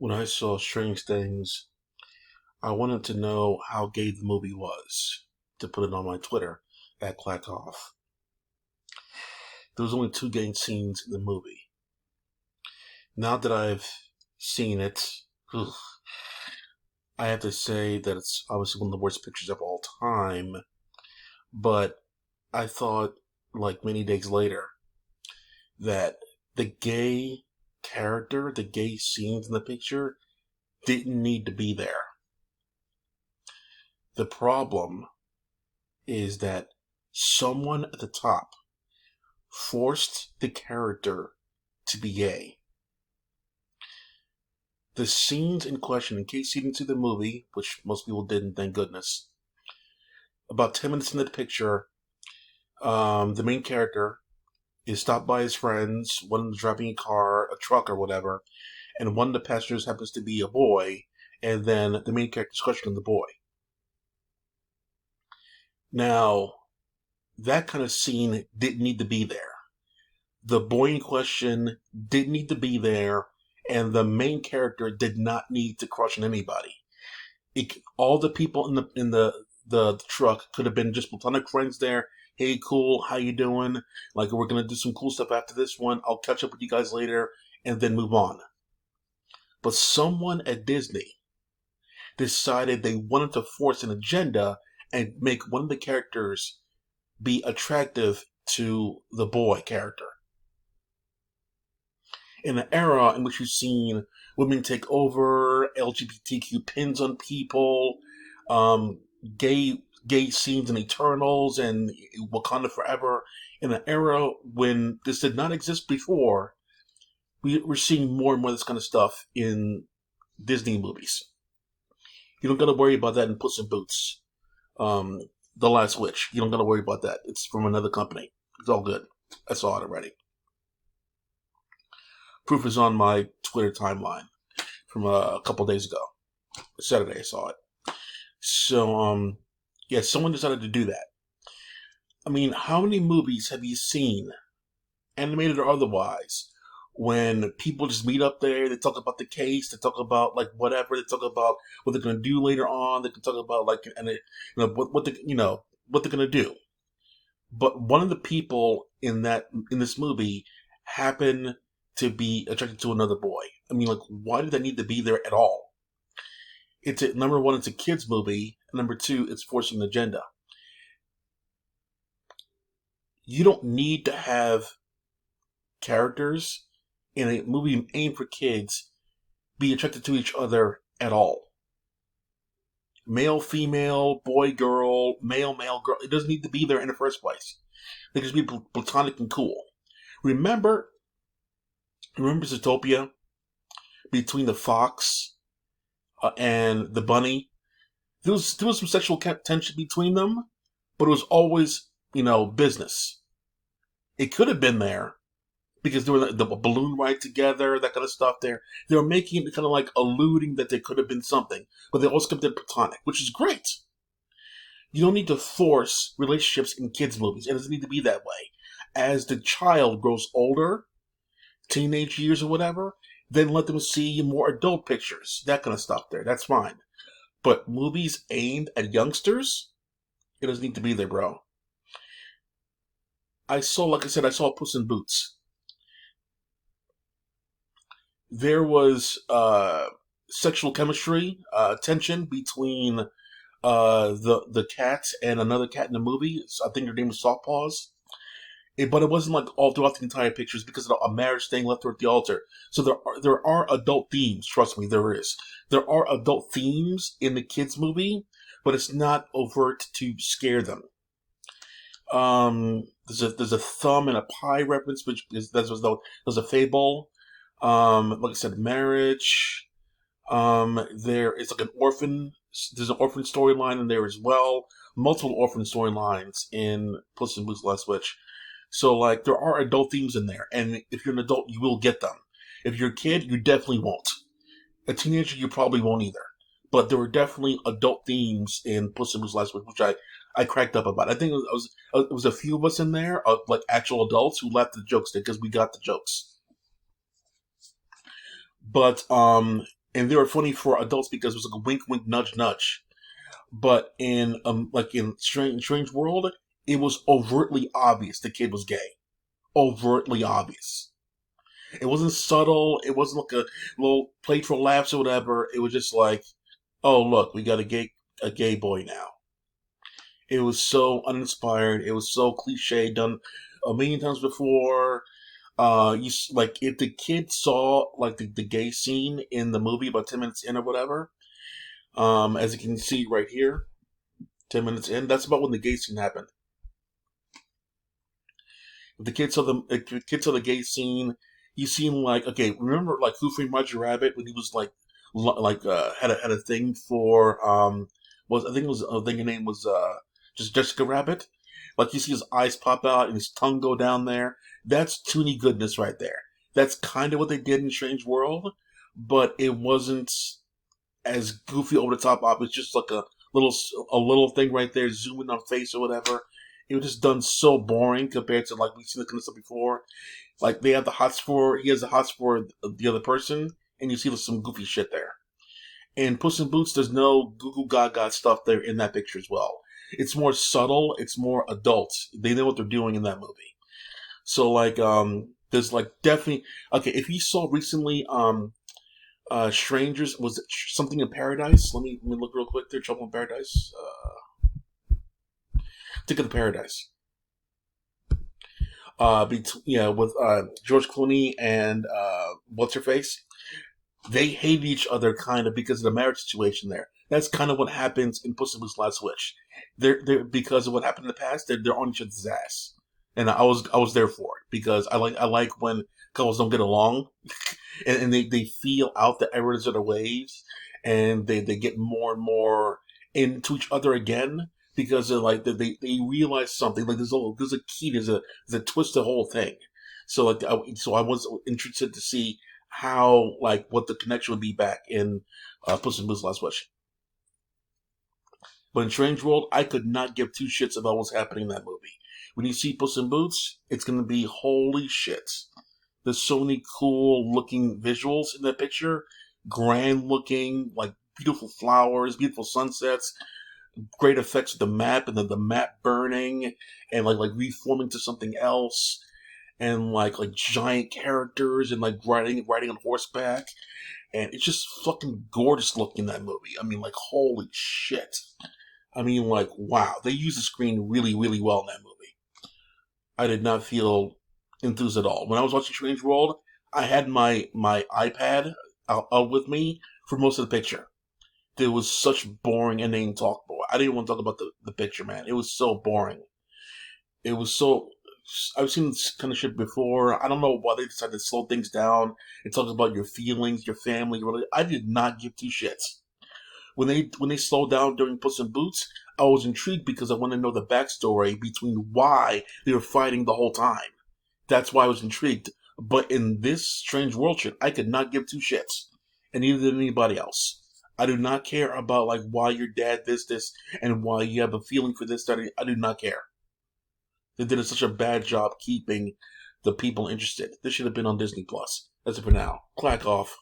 When I saw Strange Things, I wanted to know how gay the movie was to put it on my Twitter at Klatoff. There was only two gay scenes in the movie. Now that I've seen it, ugh, I have to say that it's obviously one of the worst pictures of all time. But I thought, like many days later, that the gay character, the gay scenes in the picture, didn't need to be there. The problem is that someone at the top forced the character to be gay. The scenes in question, in case you didn't see the movie, which most people didn't, thank goodness, about 10 minutes in the picture, the main character is stopped by his friends, one of them driving a car, a truck or whatever, and one of the passengers happens to be a boy, and then the main character is questioning the boy. Now, that kind of scene didn't need to be there. The boy in question didn't need to be there, and the main character did not need to crush on anybody. All the people in the truck could have been just platonic friends there. Hey, cool, how you doing? Like, we're gonna do some cool stuff after this one. I'll catch up with you guys later, and then move on. But someone at Disney decided they wanted to force an agenda and make one of the characters be attractive to the boy character. In an era in which you've seen women take over, LGBTQ pins on people, um, gay scenes in Eternals and Wakanda Forever, in an era when this did not exist before, we're seeing more and more of this kind of stuff in Disney movies. You don't got to worry about that in Puss in Boots, um, The Last Witch. You don't got to worry about that. It's from another company. It's all good. I saw it already. Proof is on my Twitter timeline from a couple days ago. Saturday I saw it. So, yeah, someone decided to do that. I mean, how many movies have you seen, animated or otherwise, when people just meet up there, they talk about the case, they talk about like whatever, they talk about what they're going to do later on, they can talk about like, and it, what they're going to do. But one of the people in this movie happened to be attracted to another boy. I mean, like, why did that need to be there at all? Number one, it's a kids movie. And number two, it's forcing an agenda. You don't need to have characters in a movie aimed for kids be attracted to each other at all. Male, female, boy, girl, male, girl. It doesn't need to be there in the first place. They just be platonic and cool. Remember Zootopia? Between the fox and the bunny? There was some sexual tension between them, but it was always, business. It could have been there because they were the balloon ride together, that kind of stuff. They were making it kind of like alluding that there could have been something, but they also kept it platonic, which is great. You don't need to force relationships in kids' movies. It doesn't need to be that way. As the child grows older, teenage years or whatever, then let them see more adult pictures, that kind of stuff there. That's fine. But movies aimed at youngsters, it doesn't need to be there, bro. Like I said, I saw Puss in Boots. There was sexual chemistry, tension between the cat and another cat in the movie. So I think her name was Soft Paws. But it wasn't like all throughout the entire pictures because of a marriage thing left her at the altar. So there are adult themes. Trust me, there is. There are adult themes in the kids movie, but it's not overt to scare them. There's a thumb and a pie reference, which is there's a fable. Like I said, marriage. There is like an orphan. There's an orphan storyline in there as well. Multiple orphan storylines in Puss in Boots: Last Witch. So, like, there are adult themes in there, and if you're an adult, you will get them. If you're a kid, you definitely won't. A teenager, you probably won't either. But there were definitely adult themes in Puss in Boots: Last Week, which I cracked up about. I think it was a few of us in there, like actual adults, who laughed at the jokes because we got the jokes. But and they were funny for adults because it was like a wink, wink, nudge, nudge. But in like in Strange World, it was overtly obvious the kid was gay. Overtly obvious. It wasn't subtle. It wasn't like a little played for laughs or whatever. It was just like, oh look, we got a gay boy now. It was so uninspired. It was so cliche, done a million times before. Like if the kid saw like the gay scene in the movie about 10 minutes in or whatever, as you can see right here, 10 minutes in, that's about when the gay scene happened. If the kid saw the gay scene, he seemed like okay. Remember like Who Framed Roger Rabbit when he was like had a thing for was I think it was I think her name was just Jessica Rabbit. Like you see his eyes pop out and his tongue go down there. That's Toonie goodness right there. That's kind of what they did in Strange World, but it wasn't as goofy over the top op. It's just like little a little thing right there, zooming on face or whatever. It was just done so boring compared to like we've seen the kind of stuff before. Like they have the hots for he has the hots for the other person, and you see some goofy shit there. And Puss in Boots, there's no goo goo gaga stuff there in that picture as well. It's more subtle. It's more adult. They know what they're doing in that movie. So like there's like definitely okay. If you saw recently Strangers, was it something in Paradise? Let me look real quick there. Trouble in Paradise. Ticket to Paradise. Yeah, with George Clooney and what's her face. They hated each other kind of because of the marriage situation there. That's kind of what happens in Puss in Boots: Last Wish. They're because of what happened in the past. They're on each other's ass, and I was there for it because I like when couples don't get along, and they feel out the errors of their ways, and they get more and more into each other again because they're like they realize something like there's a key there's a twist to the whole thing. So like I was interested to see how like what the connection would be back in Puss in Boots: Last Wish. But in Strange World, I could not give two shits about what's happening in that movie. When you see Puss in Boots, it's gonna be holy shit. There's so many cool looking visuals in that picture, grand looking, like beautiful flowers, beautiful sunsets, great effects of the map, and then the map burning and like reforming to something else, and like giant characters and like riding on horseback, and it's just fucking gorgeous looking in that movie. I mean, like holy shit. I mean, like wow, they used the screen really really well in that movie. I did not feel enthused at all when I was watching Strange World. I had my iPad out with me for most of the picture. There was such boring inane talk. Boy, I didn't want to talk about the picture, man. It was so boring. It was so. I've seen this kind of shit before. I don't know why they decided to slow things down and talk about your feelings, your family. I did not give two shits when they slowed down during Puss in Boots. I was intrigued because I want to know the backstory between why they were fighting the whole time. That's why I was intrigued. But in this Strange World shit, I could not give two shits, and neither did anybody else. I do not care about like why your dad this, and why you have a feeling for this. That I do not care. They did such a bad job keeping the people interested. This should have been on Disney Plus. That's it for now. Clack off.